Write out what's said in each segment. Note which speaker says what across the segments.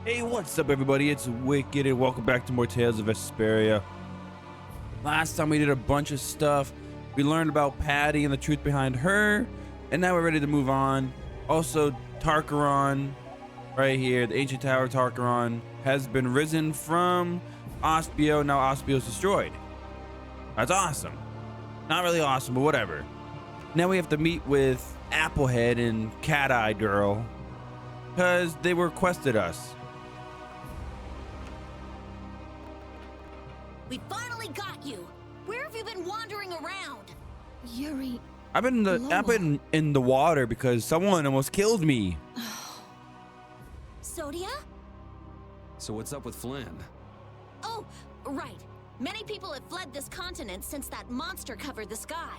Speaker 1: Hey, what's up, everybody? It's Wicked, and welcome back to more Tales of Vesperia. Last time we did a bunch of stuff. We learned about Patty and the truth behind her, and now we're ready to move on. Also, Tarkaron, right here, the ancient tower Tarkaron, has been risen from Ospio. Now Ospio's destroyed. That's awesome. Not really awesome, but whatever. Now we have to meet with Applehead and Cat Eye Girl, because they requested us.
Speaker 2: We finally got you. Where have you been wandering around?
Speaker 3: Yuri.
Speaker 1: I've been in the water because someone almost killed me.
Speaker 2: Sodia?
Speaker 4: So what's up with Flynn?
Speaker 2: Oh, right. Many people have fled this continent since that monster covered the sky.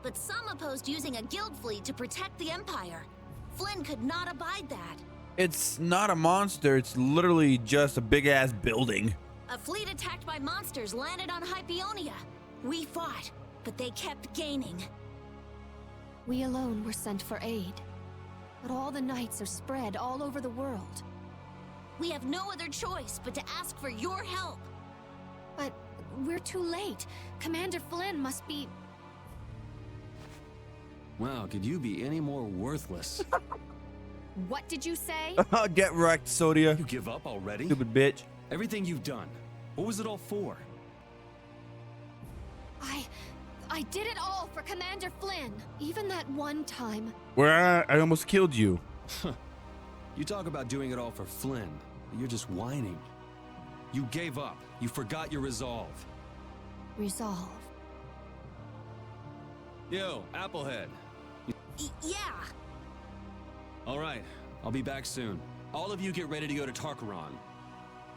Speaker 2: But some opposed using a guild fleet to protect the Empire. Flynn could not abide that.
Speaker 1: It's not a monster. It's literally just a big-ass building.
Speaker 2: A fleet attacked by monsters landed on Hypeonia. We fought, but they kept gaining.
Speaker 3: We alone were sent for aid. But all the knights are spread all over the world.
Speaker 2: We have no other choice but to ask for your help.
Speaker 3: But we're too late. Commander Flynn must be...
Speaker 4: Wow, could you be any more worthless?
Speaker 3: What did you say?
Speaker 1: Get wrecked, Sodia.
Speaker 4: You give up already?
Speaker 1: Stupid bitch.
Speaker 4: Everything you've done, what was it all for?
Speaker 3: I did it all for Commander Flynn. Even that one time.
Speaker 1: Where I almost killed you.
Speaker 4: You talk about doing it all for Flynn, but you're just whining. You gave up. You forgot your resolve.
Speaker 3: Resolve.
Speaker 4: Yo, Applehead.
Speaker 2: Yeah.
Speaker 4: All right, I'll be back soon. All of you get ready to go to Tarkaron.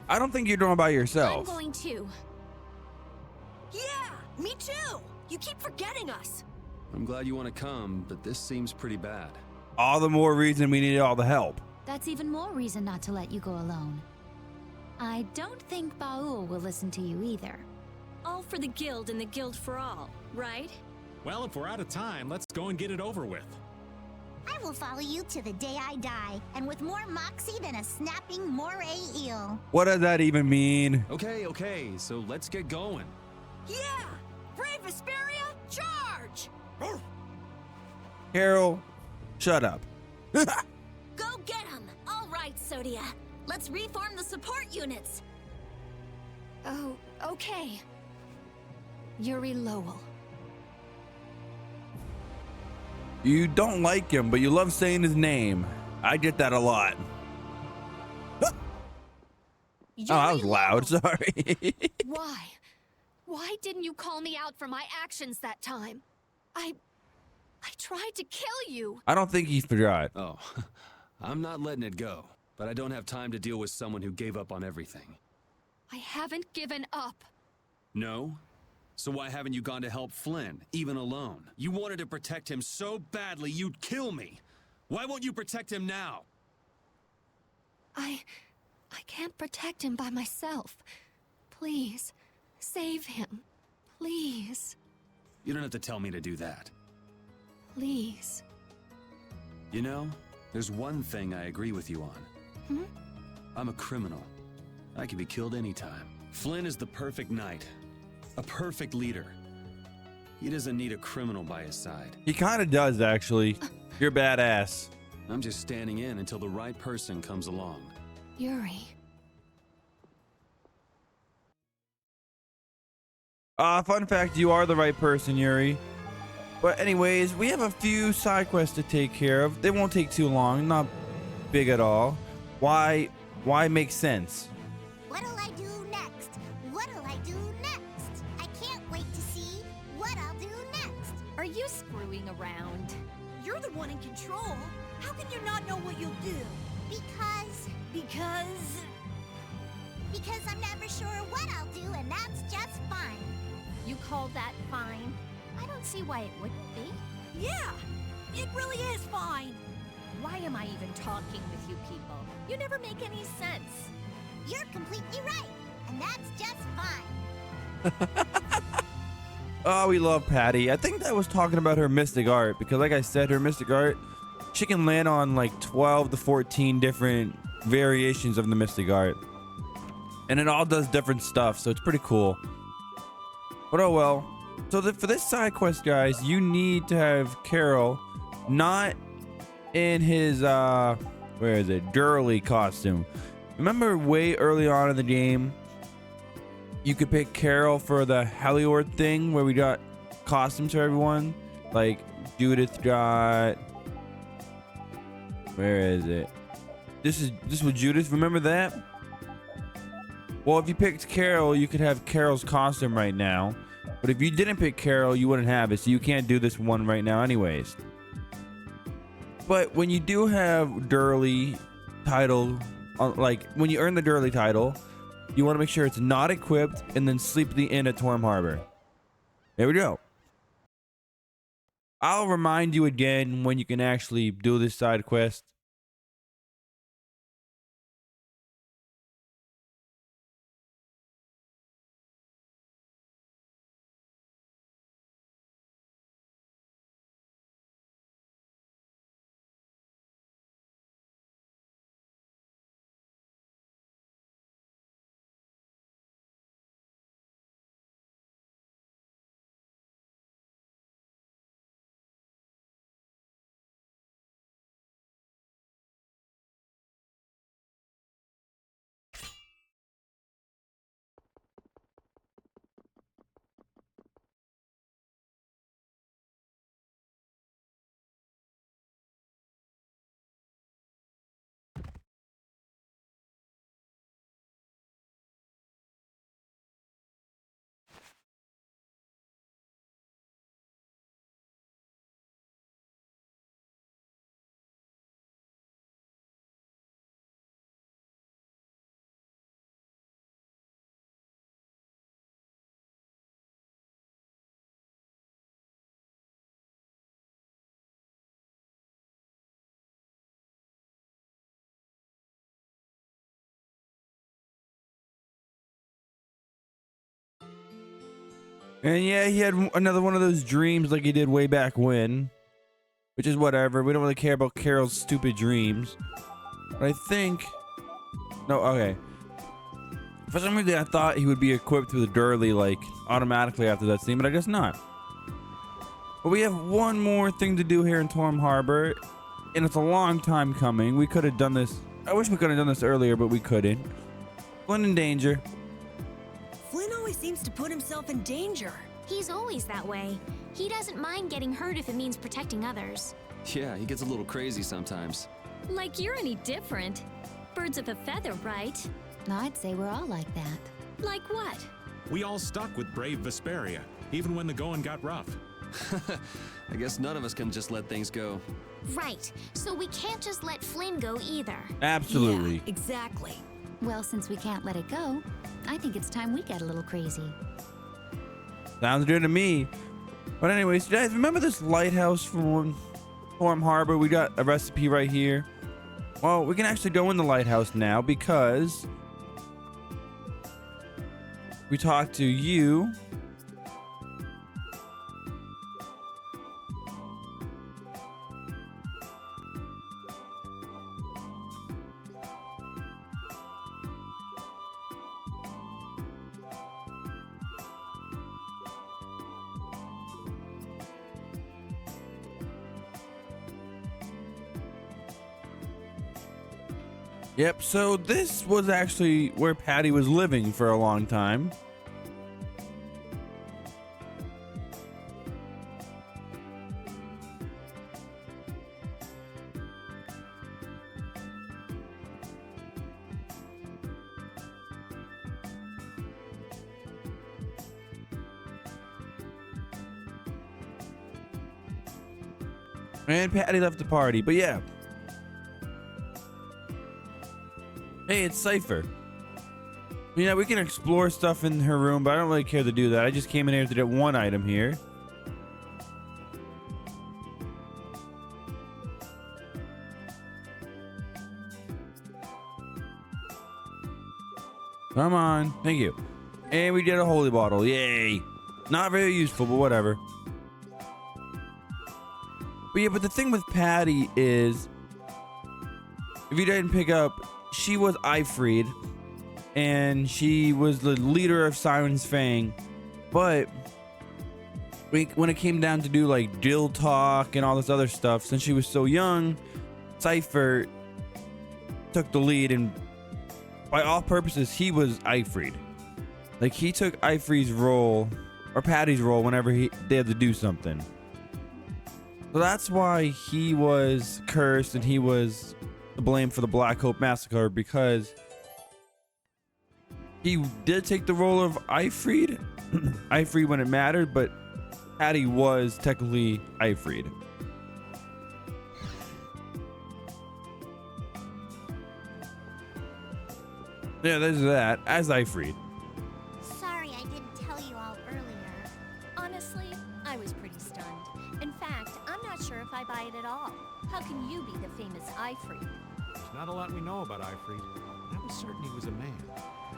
Speaker 1: I don't think you're doing it by
Speaker 2: I'm
Speaker 1: yourself.
Speaker 2: going to. Yeah, me too. You keep forgetting us.
Speaker 4: I'm glad you want to come, but this seems pretty bad.
Speaker 1: All the more reason we needed all the help.
Speaker 5: That's even more reason not to let you go alone. I don't think Baul will listen to you either.
Speaker 2: All for the guild and the guild for all, right?
Speaker 6: Well, if we're out of time, let's go and get it over with.
Speaker 7: I will follow you to the day I die, and with more moxie than a snapping moray eel.
Speaker 1: What does that even mean?
Speaker 4: Okay, so let's get going.
Speaker 2: Yeah! Brave Vesperia, charge!
Speaker 1: Carol, shut up.
Speaker 2: Go get him! All right, Sodia. Let's reform the support units.
Speaker 3: Oh, okay. Yuri Lowell.
Speaker 1: You don't like him, but you love saying his name. I get that a lot. Oh, that was loud. Sorry.
Speaker 3: Why? Why didn't you call me out for my actions that time? I tried to kill you.
Speaker 1: I don't think he forgot.
Speaker 4: Oh, I'm not letting it go, but I don't have time to deal with someone who gave up on everything.
Speaker 3: I haven't given up.
Speaker 4: No? So why haven't you gone to help Flynn, even alone? You wanted to protect him so badly you'd kill me. Why won't you protect him now?
Speaker 3: I can't protect him by myself. Please, save him. Please.
Speaker 4: You don't have to tell me to do that.
Speaker 3: Please.
Speaker 4: You know, there's one thing I agree with you on. I'm a criminal. I can be killed anytime. Flynn is the perfect knight. A perfect leader. He doesn't need a criminal by his side.
Speaker 1: He kind of does, actually. You're badass.
Speaker 4: I'm just standing in until the right person comes along.
Speaker 3: Yuri.
Speaker 1: Fun fact, you are the right person, Yuri. But anyways, we have a few side quests to take care of. They won't take too long, not big at all. Why make sense?
Speaker 7: What'll I do next? What'll I do next? I can't wait to see what I'll do next.
Speaker 5: Are you screwing around?
Speaker 2: You're the one in control. How can you not know what you'll do?
Speaker 7: Because I'm never sure what I'll do, and that's just fine.
Speaker 5: You call that fine? I don't see why it wouldn't be.
Speaker 2: Yeah, it really is fine.
Speaker 5: Why am I even talking with you people? You never make any sense.
Speaker 7: You're completely right, and that's just fine.
Speaker 1: Oh, we love Patty. I think that was talking about her mystic art because, like I said, her mystic art, she can land on like 12 to 14 different variations of the mystic art, and it all does different stuff, so it's pretty cool. But oh well. So for this side quest, guys, you need to have Carol not in his where is it, Durley costume. Remember way early on in the game you could pick Carol for the Heliord thing where we got costumes for everyone? Like Judith got, where is it, this was Judith, remember that? Well, if you picked Carol, you could have Carol's costume right now, but if you didn't pick Carol, you wouldn't have it, so you can't do this one right now anyways. But when you do have Durley title, like when you earn the Durley title, you want to make sure it's not equipped and then sleep at the inn at Torm Harbor. There we go. I'll remind you again when you can actually do this side quest. And yeah, he had another one of those dreams like he did way back when, which is whatever. We don't really care about Carol's stupid dreams. But I think, no, okay. For some reason, I thought he would be equipped with a Durley like automatically after that scene, but I guess not. But we have one more thing to do here in Torm Harbor, and it's a long time coming. We could have done this. I wish we could have done this earlier, but we couldn't. Flynn in danger.
Speaker 8: Flynn always seems to put himself in danger.
Speaker 2: He's always that way. He doesn't mind getting hurt if it means protecting others.
Speaker 4: Yeah, he gets a little crazy sometimes.
Speaker 3: Like you're any different. Birds of a feather, right?
Speaker 5: I'd say we're all like that.
Speaker 3: Like what?
Speaker 6: We all stuck with brave Vesperia, even when the going got rough.
Speaker 4: I guess none of us can just let things go.
Speaker 2: Right. So we can't just let Flynn go either.
Speaker 1: Absolutely.
Speaker 8: Yeah, exactly.
Speaker 5: Well, since we can't let it go, I think it's time we get a little crazy.
Speaker 1: Sounds good to me. But anyways, guys, remember this lighthouse from Torm Harbor? We got a recipe right here. Well, we can actually go in the lighthouse now because we talked to you. Yep, so this was actually where Patty was living for a long time. And Patty left the party, but yeah. Hey, it's Cypher. Yeah, we can explore stuff in her room, but I don't really care to do that. I just came in here to get one item here. Come on. Thank you. And we did a holy bottle. Yay. Not very useful, but whatever. But yeah, but the thing with Patty is if you didn't pick up, she was Ifrid, and she was the leader of Siren's Fang. But when it came down to do like Dill talk and all this other stuff, since she was so young, Cypher took the lead, and by all purposes, he was Ifrid. Like, he took Ifrid's role, or Patty's role, whenever they had to do something. So that's why he was cursed, and he was to blame for the Black Hope Massacre, because he did take the role of Ifrid, Ifrid when it mattered, but Patty was technically Ifrid. Yeah, there's that, as Ifrid.
Speaker 7: Sorry I didn't tell you all earlier.
Speaker 3: Honestly, I was pretty stunned. In fact, I'm not sure if I buy it at all. How can you be the famous Ifrit?
Speaker 6: There's not a lot we know about Ifrit. I was certain he was a man.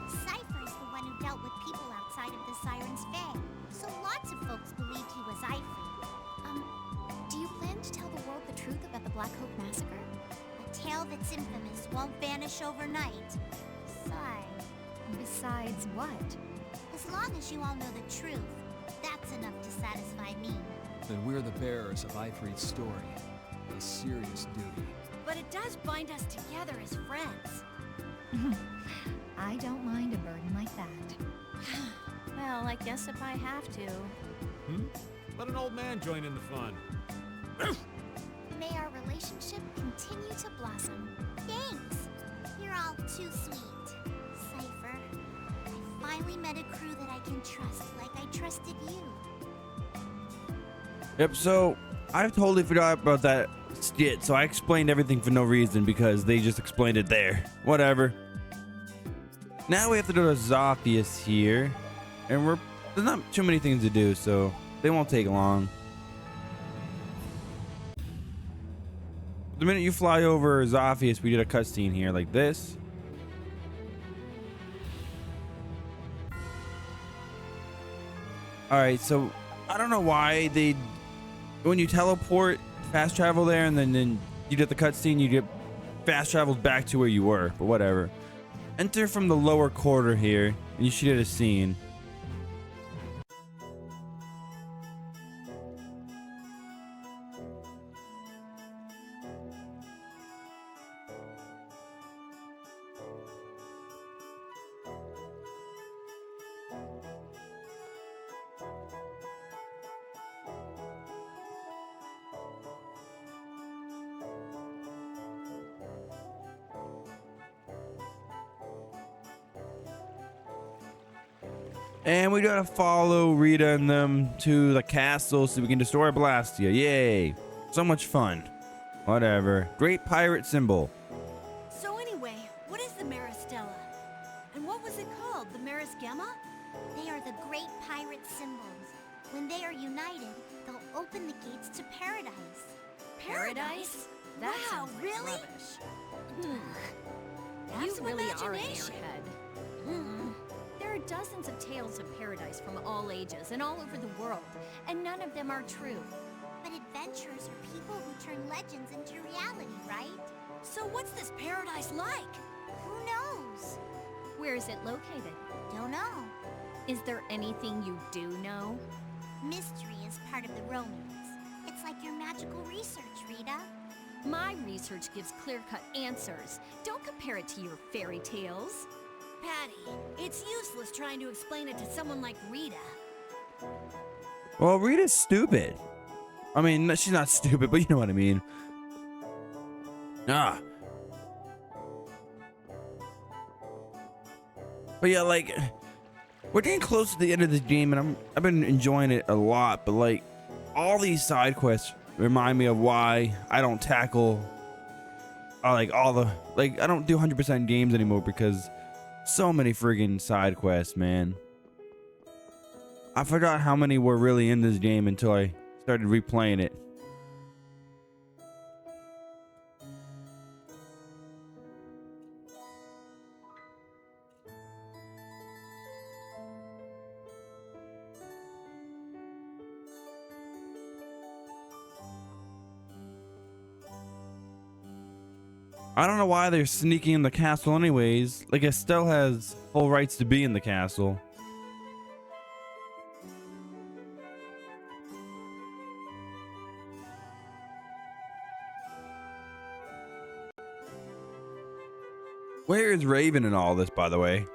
Speaker 7: Cypher's the one who dealt with people outside of the Siren's Fang, so lots of folks believed he was Ifrit.
Speaker 3: Do you plan to tell the world the truth about the Black Hope Massacre?
Speaker 7: A tale that's infamous won't vanish overnight.
Speaker 3: Besides what?
Speaker 7: As long as you all know the truth, that's enough to satisfy me.
Speaker 9: Then we're the bearers of Ifrit's story. A serious duty.
Speaker 3: But it does bind us together as friends.
Speaker 5: I don't mind a burden like that.
Speaker 3: Well, I guess if I have to.
Speaker 6: Let an old man join in the fun.
Speaker 7: May our relationship continue to blossom. Thanks. You're all too sweet. Cypher, I finally met a crew that I can trust like I trusted you.
Speaker 1: Yep, so I totally forgot about that skit, so I explained everything for no reason because they just explained it there. Whatever. Now we have to go to Zophius here, and there's not too many things to do, so they won't take long. The minute you fly over Zophius, we did a cutscene here like this. Alright, so I don't know why when you teleport, fast travel there, and then you get the cutscene, you get fast traveled back to where you were, but whatever. Enter from the lower quarter here, and you should get a scene. And we gotta follow Rita and them to the castle so we can destroy Blastia. Yay! So much fun. Whatever. Great pirate symbol.
Speaker 10: So anyway, what is the Maristella? And what was it called? The Marisgemma?
Speaker 7: They are the great pirate symbols. When they are united, they'll open the gates to paradise.
Speaker 3: Paradise? That
Speaker 10: Wow,
Speaker 3: sounds like
Speaker 10: really?
Speaker 3: rubbish.
Speaker 10: Have
Speaker 3: You
Speaker 10: some
Speaker 3: really are an
Speaker 10: imagination.
Speaker 3: airhead. There are dozens of tales of paradise from all ages and all over the world, and none of them are true.
Speaker 7: But adventurers are people who turn legends into reality, right?
Speaker 10: So what's this paradise like?
Speaker 7: Who knows?
Speaker 3: Where is it located?
Speaker 7: Don't know.
Speaker 3: Is there anything you do know?
Speaker 7: Mystery is part of the romance. It's like your magical research, Rita.
Speaker 3: My research gives clear-cut answers. Don't compare it to your fairy tales.
Speaker 10: Patty, it's useless trying to explain it to someone like Rita.
Speaker 1: Well, Rita's stupid. I mean, she's not stupid, but you know what I mean. Ah. But yeah, like, we're getting close to the end of this game, and I've been enjoying it a lot. But like, all these side quests remind me of why I don't tackle, I don't do 100% games anymore, because so many friggin' side quests, man. I forgot how many were really in this game until I started replaying it. I don't know why they're sneaking in the castle anyways. Like, Estelle has full rights to be in the castle. Where is Raven in all this, by the way?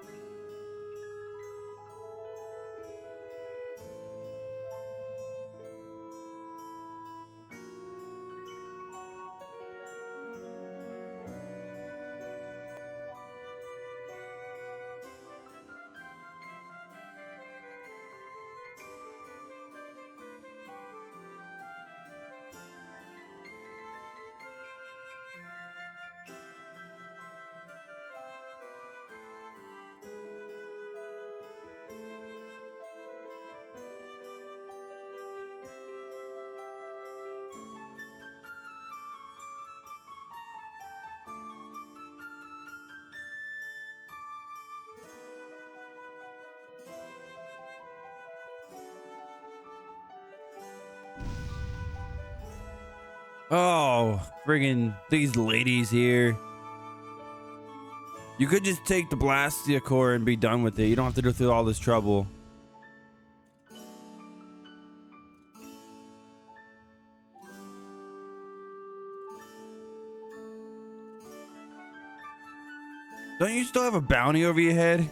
Speaker 1: Oh, friggin' these ladies here. You could just take the Blastia core and be done with it. You don't have to go through all this trouble. Don't you still have a bounty over your head?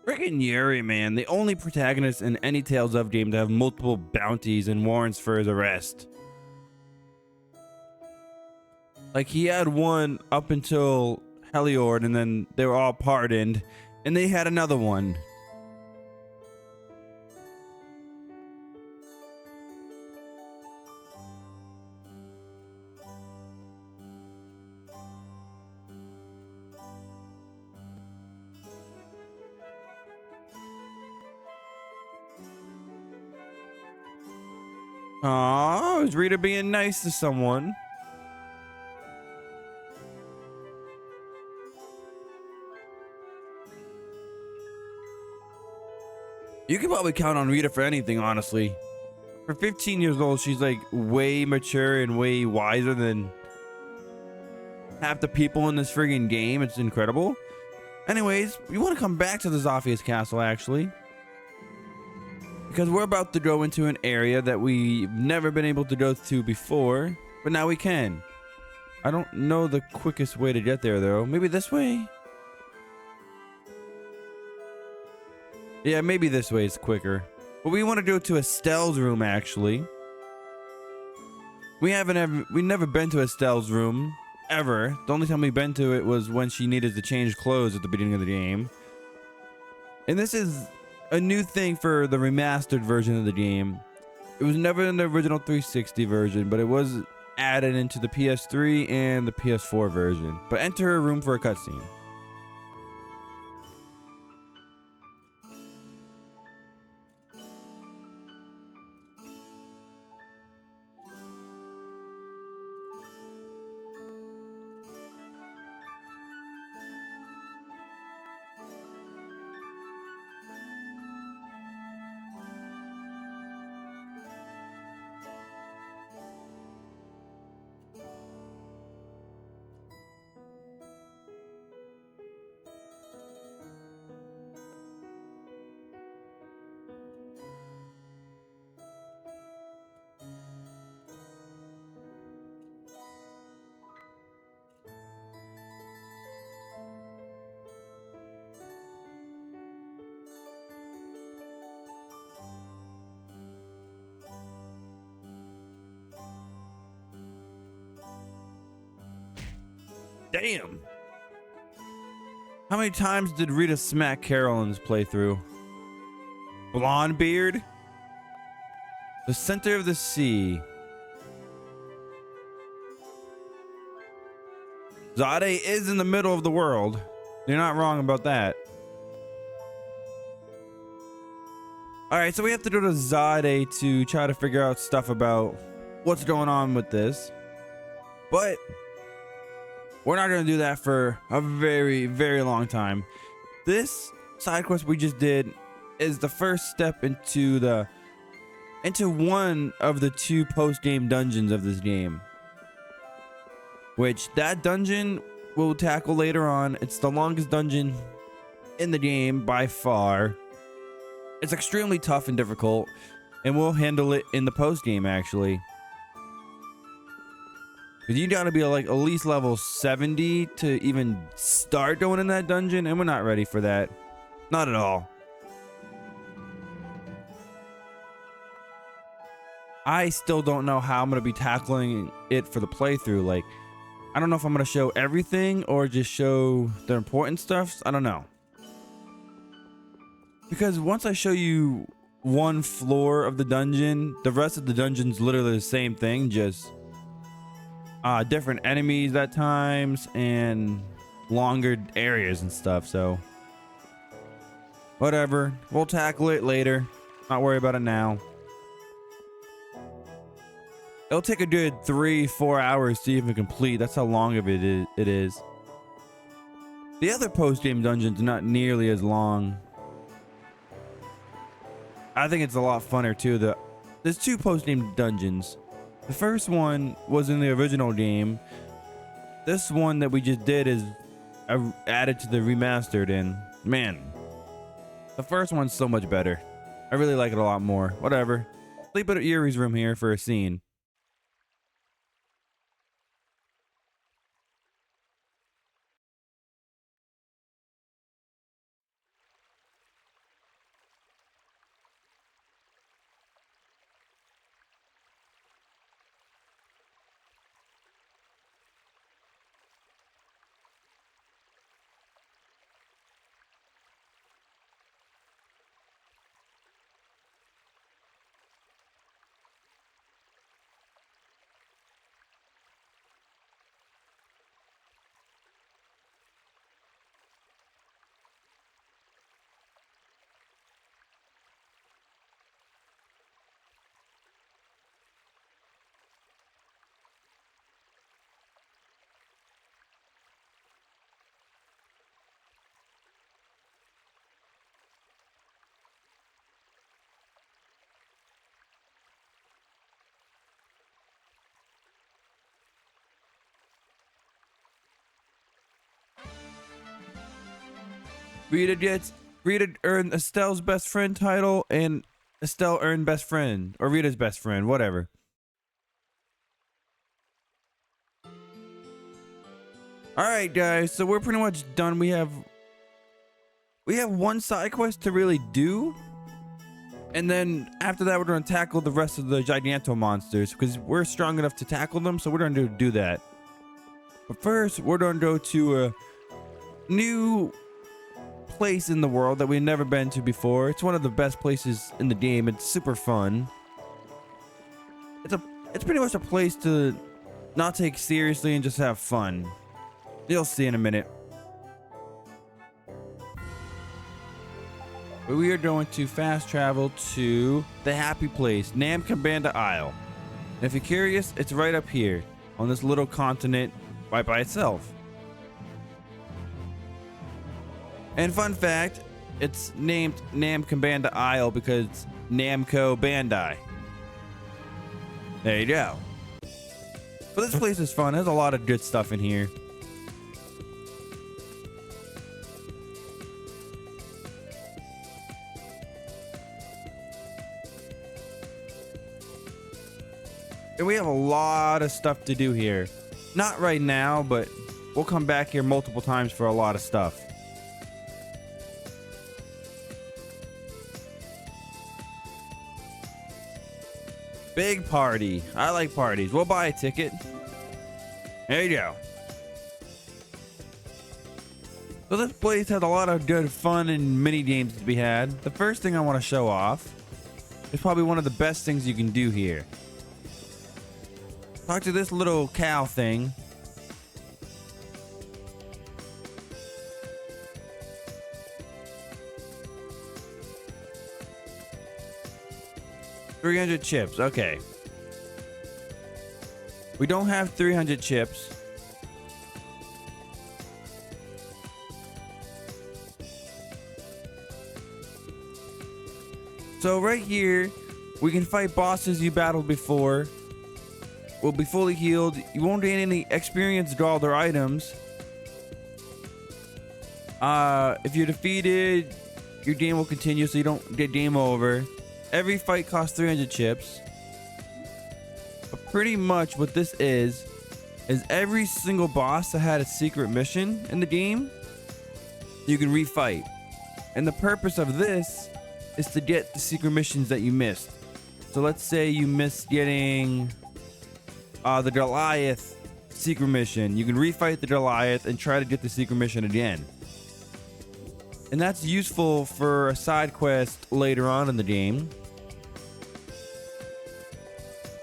Speaker 1: Freaking Yuri, man, the only protagonist in any Tales of game to have multiple bounties and warrants for his arrest. Like, he had one up until Heliord, and then they were all pardoned, and they had another one. Aw, is Rita being nice to someone? You can probably count on Rita for anything, honestly. For 15 years old, she's like way mature and way wiser than half the people in this friggin' game. It's incredible. Anyways, we want to come back to the Zophia's castle, actually. Because we're about to go into an area that we've never been able to go to before, but now we can. I don't know the quickest way to get there, though. Maybe this way? Yeah, maybe this way is quicker. But we want to go to Estelle's room, actually. We've never been to Estelle's room, ever. The only time we've been to it was when she needed to change clothes at the beginning of the game. And this is a new thing for the remastered version of the game. It was never in the original 360 version, but it was added into the PS3 and the PS4 version. But enter her room for a cutscene. Damn. How many times did Rita smack Carol in this playthrough? Blonde beard? The center of the sea. Zaude is in the middle of the world. You're not wrong about that. Alright, so we have to go to Zaude to try to figure out stuff about what's going on with this. But we're not going to do that for a very, very long time. this side quest we just did is the first step into one of the 2 post-game dungeons of this game. Which that dungeon we'll tackle later on. It's the longest dungeon in the game by far. It's extremely tough and difficult, and we'll handle it in the post-game actually. Because you gotta be like at least level 70 to even start going in that dungeon, and we're not ready for that. Not at all. I still don't know how I'm gonna be tackling it for the playthrough. Like, I don't know if I'm gonna show everything or just show the important stuff. I don't know. Because once I show you one floor of the dungeon, the rest of the dungeon's literally the same thing, just different enemies at times and longer areas and stuff. So whatever, we'll tackle it later. Not worry about it now. It'll take a good 3-4 hours to even complete. That's how long of it is. The other post-game dungeons are not nearly as long. I think it's a lot funner too. There's 2 post-game dungeons. The first one was in the original game. This one that we just did is added to the remastered, and man, the first one's so much better. I really like it a lot more. Whatever. Sleep at Yuri's room here for a scene. Rita earned Estelle's best friend title, and Estelle earned best friend, or Rita's best friend, whatever. All right, guys, so we're pretty much done. We have one side quest to really do, and then after that, we're going to tackle the rest of the Giganto monsters because we're strong enough to tackle them. So we're going to do that. But first, we're going to go to a new place in the world that we've never been to before. It's one of the best places in the game. It's super fun. It's pretty much a place to not take seriously and just have fun. You'll see in a minute. But we are going to fast travel to the happy place, Canda Isle. And if you're curious, it's right up here on this little continent right by itself. And fun fact, it's named Canda Isle because it's Namco Bandai. There you go. But this place is fun. There's a lot of good stuff in here. And we have a lot of stuff to do here. Not right now, but we'll come back here multiple times for a lot of stuff. Big party. I like parties. We'll buy a ticket. There you go. So this place has a lot of good fun and mini games to be had. The first thing I want to show off is probably one of the best things you can do here. Talk to this little cow thing. $300 chips. Okay. We don't have 300 chips. So right here, we can fight bosses you battled before. We'll be fully healed. You won't gain any experience, gold, or items. If you're defeated, your game will continue, so you don't get game over. Every fight costs 300 chips. But pretty much what this is every single boss that had a secret mission in the game, you can refight. And the purpose of this is to get the secret missions that you missed. So let's say you missed getting the Goliath secret mission. You can refight the Goliath and try to get the secret mission again. And that's useful for a side quest later on in the game.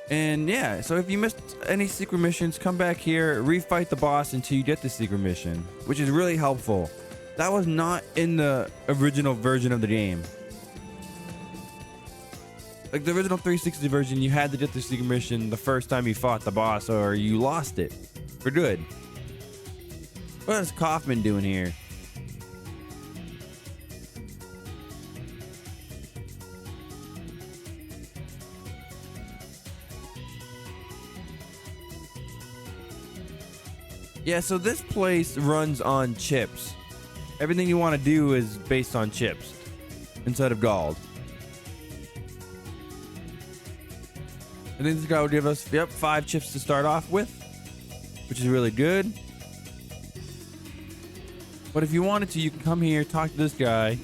Speaker 1: And yeah, so if you missed any secret missions, come back here, refight the boss until you get the secret mission, which is really helpful. That was not in the original version of the game. Like the original 360 version, you had to get the secret mission the first time you fought the boss, or you lost it for good. What is Kaufman doing here? Yeah, so this place runs on chips. Everything you want to do is based on chips instead of gold. I think this guy will give us, 5 chips to start off with, which is really good. But if you wanted to, you can come here, talk to this guy.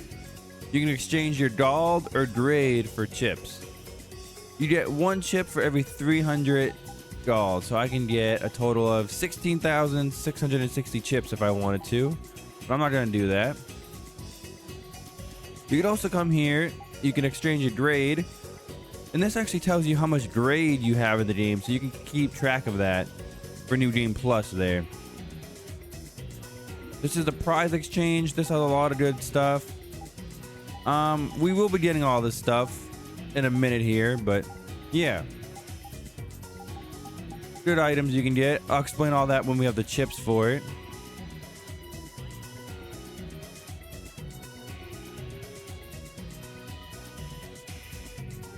Speaker 1: You can exchange your gold or grade for chips. You get 1 chip for every 300 gold, so I can get a total of 16,660 chips if I wanted to, but I'm not going to do that. You can also come here, you can exchange your grade, and this actually tells you how much grade you have in the game, so you can keep track of that for New Game Plus there. This is the prize exchange. This has a lot of good stuff. We will be getting all this stuff in a minute here, but yeah. Good items you can get. I'll explain all that when we have the chips for it.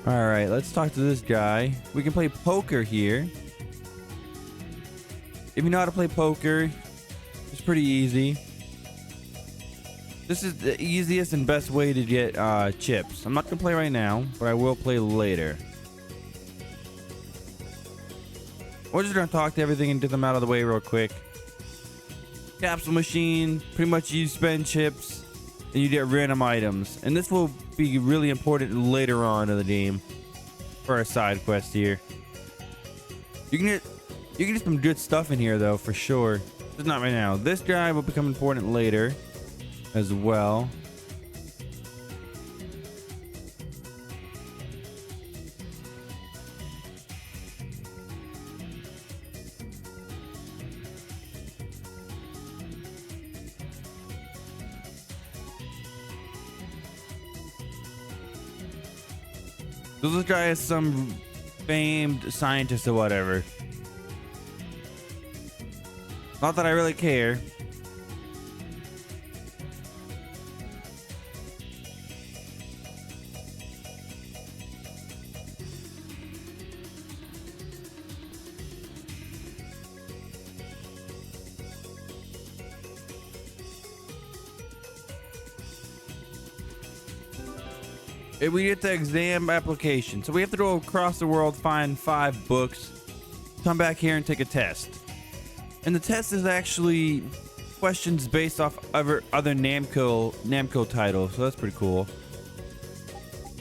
Speaker 1: All right, let's talk to this guy. We can play poker here. If you know how to play poker, it's pretty easy. This is the easiest and best way to get chips. I'm not gonna play right now, but I will play later. We're just gonna talk to everything and get them out of the way real quick. Capsule machine, pretty much you spend chips and you get random items. And this will be really important later on in the game for a side quest here. You can get some good stuff in here though, for sure. Just not right now. This guy will become important later as well. So this guy is some famed scientist or whatever. Not that I really care. We get the exam application, so we have to go across the world, find 5 books, come back here and take a test. And the test is actually questions based off other Namco titles, so that's pretty cool.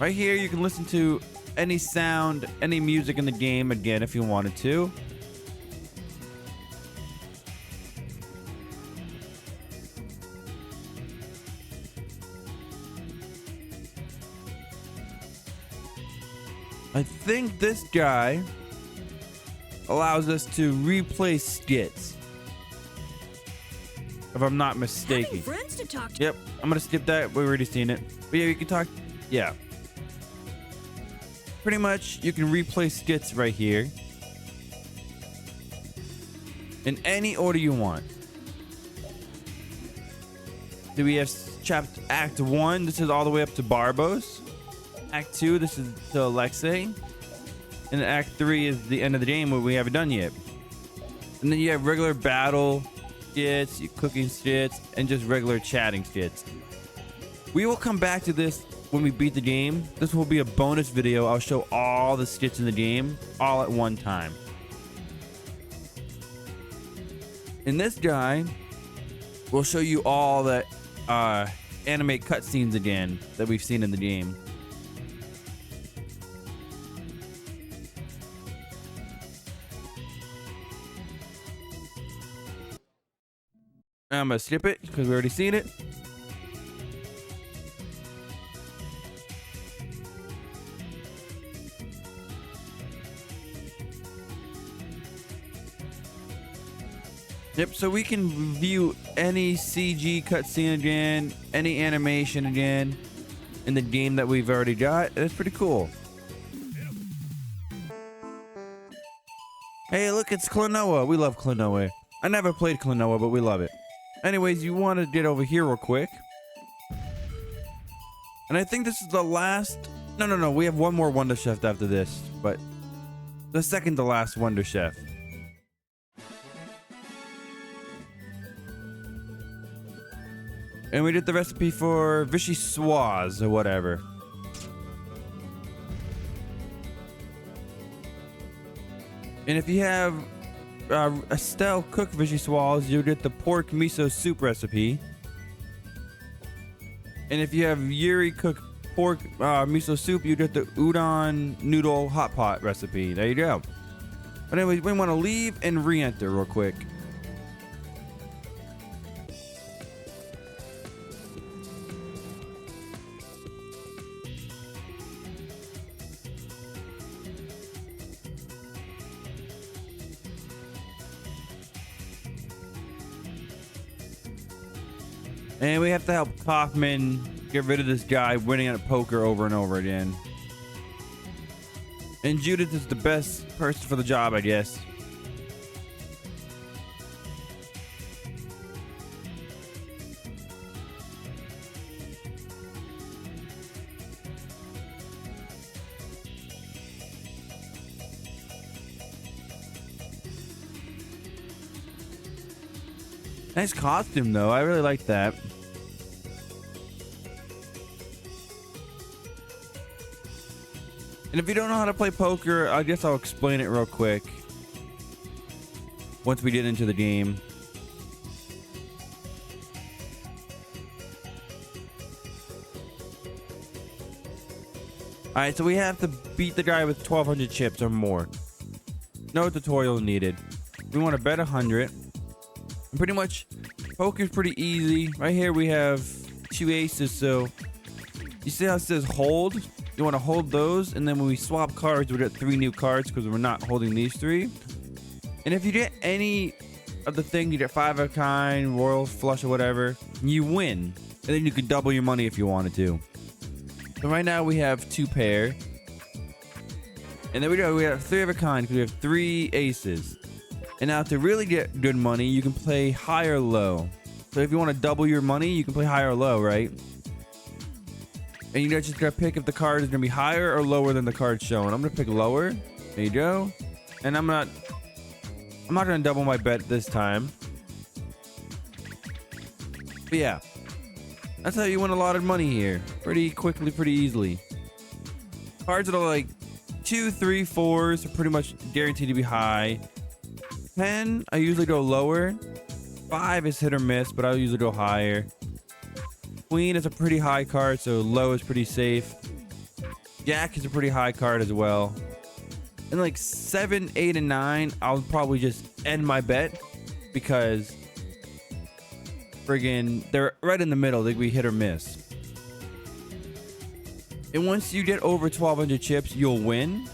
Speaker 1: Right here you can listen to any sound, any music in the game again if you wanted to. I think this guy allows us to replay skits, if I'm not mistaken.
Speaker 10: Having friends to talk to.
Speaker 1: Yep, I'm gonna skip that. We've already seen it. But yeah, you can talk. Yeah. Pretty much, you can replay skits right here in any order you want. Do we have Act 1? This is all the way up to Barbos. Act 2, this is to Alexei. And Act 3 is the end of the game where we haven't done yet. And then you have regular battle skits, cooking skits, and just regular chatting skits. We will come back to this when we beat the game. This will be a bonus video. I'll show all the skits in the game all at one time. In this guy, we'll show you all the animate cutscenes again that we've seen in the game. I'm gonna skip it because we already seen it. Yep, so we can view any CG cutscene again, any animation again in the game that we've already got. That's pretty cool. Hey, look, it's Klonoa. We love Klonoa. I never played Klonoa, but we love it. Anyways, you want to get over here real quick. And I think this is the last... No. We have one more Wonder Chef after this, but the second to last Wonder Chef. And we did the recipe for Vichyssoise or whatever. And if you have Estelle cook Vichyssoise, you'll get the pork miso soup recipe. And if you have Yuri cook pork miso soup, you get the udon noodle hot pot recipe. There you go. But anyways, we want to leave and re-enter real quick. And we have to help Kaufman get rid of this guy winning at poker over and over again. And Judith is the best person for the job, I guess. Nice costume, though. I really like that. And if you don't know how to play poker, I guess I'll explain it real quick once we get into the game. Alright, so we have to beat the guy with 1,200 chips or more. No tutorial needed. We want to bet 100. And pretty much, poker's pretty easy. Right here we have 2 aces, so you see how it says hold? You want to hold those, and then when we swap cards, we get 3 new cards because we're not holding these 3. And if you get any of the thing, you get 5 of a kind, royal flush or whatever, you win. And then you can double your money if you wanted to. So right now we have 2 pair. And then we have 3 of a kind because we have 3 aces. And now to really get good money, you can play high or low. So if you want to double your money, you can play high or low, right? And you just gotta pick if the card is gonna be higher or lower than the card shown. I'm gonna pick lower. There you go. And I'm not gonna double my bet this time. But yeah, that's how you win a lot of money here. Pretty quickly, pretty easily. Cards that are like 2, 3, 4s are pretty much guaranteed to be high. 10, I usually go lower. 5 is hit or miss, but I'll usually go higher. Queen is a pretty high card, so low is pretty safe. Jack is a pretty high card as well. And like 7, 8, and 9, I'll probably just end my bet because friggin' they're right in the middle. They can be hit or miss. And once you get over 1,200 chips, you'll win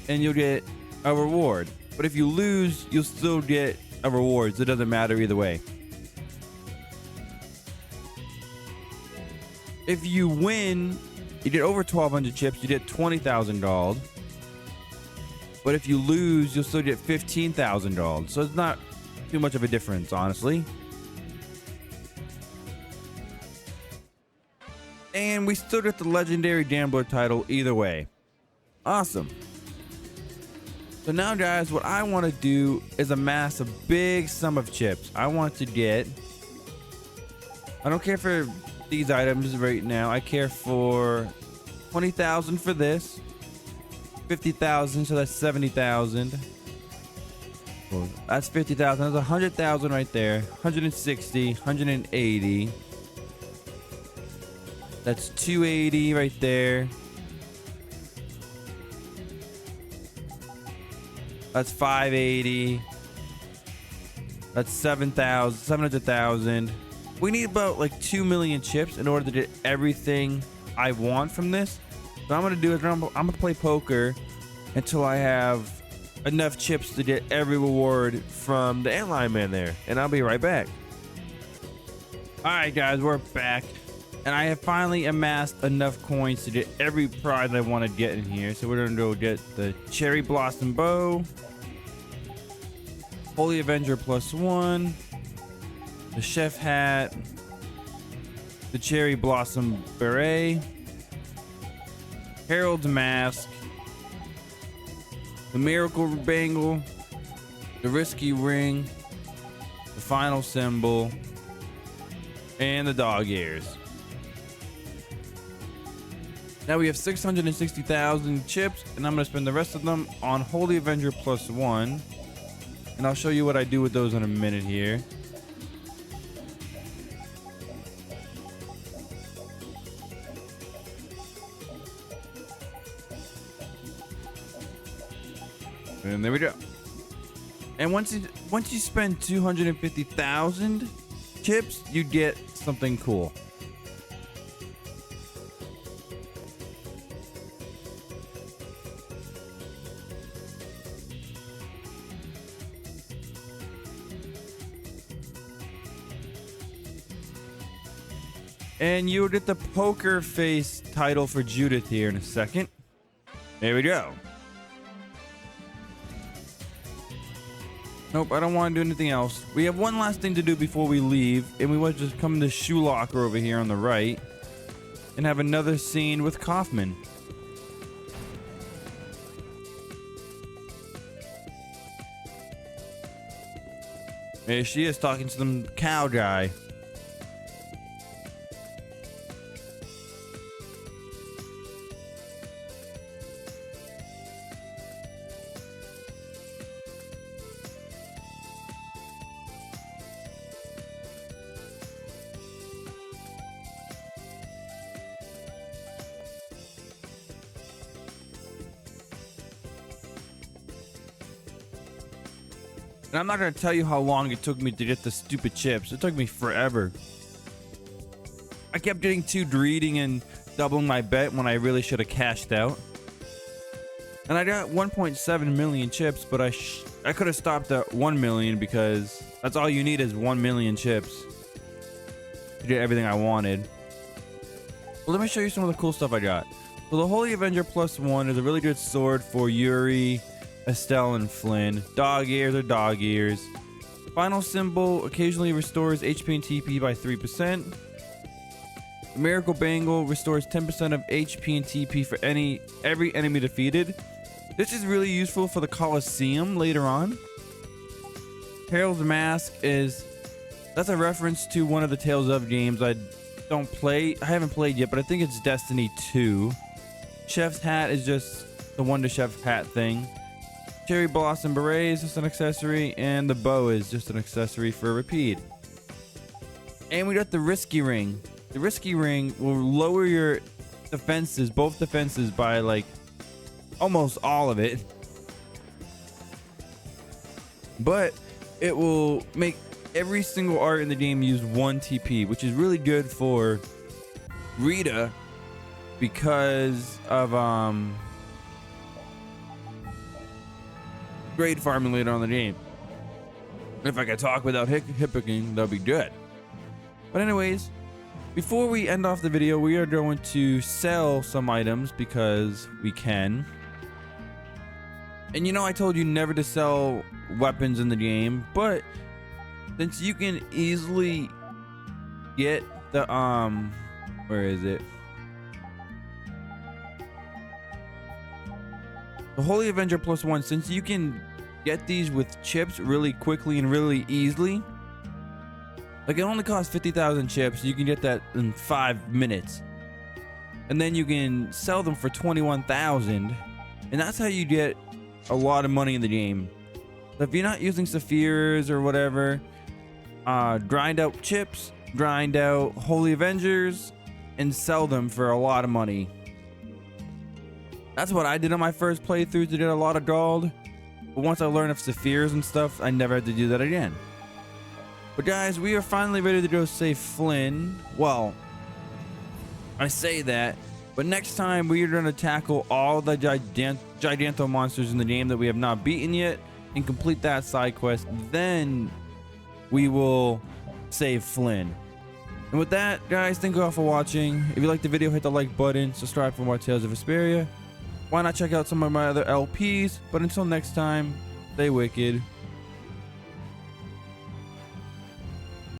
Speaker 1: and you'll get a reward. But if you lose, you'll still get a reward, so it doesn't matter either way. If you win, you get over 1,200 chips, you get 20,000 gold. But if you lose, you'll still get 15,000 gold. So it's not too much of a difference, honestly. And And we still get the legendary gambler title either way. Awesome. So now, guys, what I want to do is amass a big sum of chips. I want to get... I don't care for these items right now. I care for 20,000 for this. 50,000, so that's 70,000. Well, that's 50,000. That's 100,000 right there. 160, 180. That's 280 right there. That's 580. That's 7,000, 700,000. We need about like 2 million chips in order to get everything I want from this. So what I'm gonna do is I'm gonna play poker until I have enough chips to get every reward from the airline man there, and I'll be right back. All right, guys, we're back, and I have finally amassed enough coins to get every prize I want to get in here. So we're gonna go get the cherry blossom bow, Holy Avenger +1, the chef hat, the cherry blossom beret, Herald's mask, the miracle bangle, the risky ring, the final symbol, and the dog ears. Now we have 660,000 chips, and I'm gonna spend the rest of them on Holy Avenger +1, and I'll show you what I do with those in a minute here. And there we go. And once you spend 250,000 chips, you get something cool. And you'll get the poker face title for Judith here in a second. There we go. Nope, I don't want to do anything else. We have one last thing to do before we leave, and we want to just come to the shoe locker over here on the right and have another scene with Kaufman. There she is talking to some cow guy. And I'm not going to tell you how long it took me to get the stupid chips. It took me forever. I kept getting too greedy and doubling my bet when I really should have cashed out. And I got 1.7 million chips, but I could have stopped at 1 million because that's all you need is 1 million chips to get everything I wanted. Well, let me show you some of the cool stuff I got. So the Holy Avenger +1 is a really good sword for Yuri, Estelle, and Flynn. Dog ears are dog ears. Final symbol occasionally restores HP and TP by 3%. The miracle bangle restores 10% of HP and TP for every enemy defeated. This is really useful for the Colosseum later on. Herald's mask that's a reference to one of the Tales of games I haven't played yet, but I think it's Destiny 2. Chef's hat is just the Wonder Chef hat thing. Cherry blossom beret is just an accessory, and the bow is just an accessory for repeat. And we got the risky ring. The risky ring will lower your defenses, both defenses, by like almost all of it. But it will make every single art in the game use 1 TP, which is really good for Rita because of grade farming later on in the game. If I could talk without hiccuping, that'd be good. But anyways, before we end off the video, we are going to sell some items because we can. And you know, I told you never to sell weapons in the game, but since you can easily get the where is it? The Holy Avenger +1, since you can get these with chips really quickly and really easily, like it only costs 50,000 chips. You can get that in 5 minutes. And then you can sell them for 21,000. And that's how you get a lot of money in the game. So if you're not using Saphirs or whatever, grind out chips, grind out Holy Avengers, and sell them for a lot of money. That's what I did on my first playthrough to get a lot of gold. But once I learned of Saphirs and stuff, I never had to do that again. But guys, we are finally ready to go save Flynn. Well, I say that, but next time we are going to tackle all the Giganto monsters in the game that we have not beaten yet and complete that side quest. Then we will save Flynn. And with that, guys, thank you all for watching. If you liked the video, hit the like button, subscribe for more Tales of Vesperia. Why not check out some of my other LPs? But until next time, stay wicked.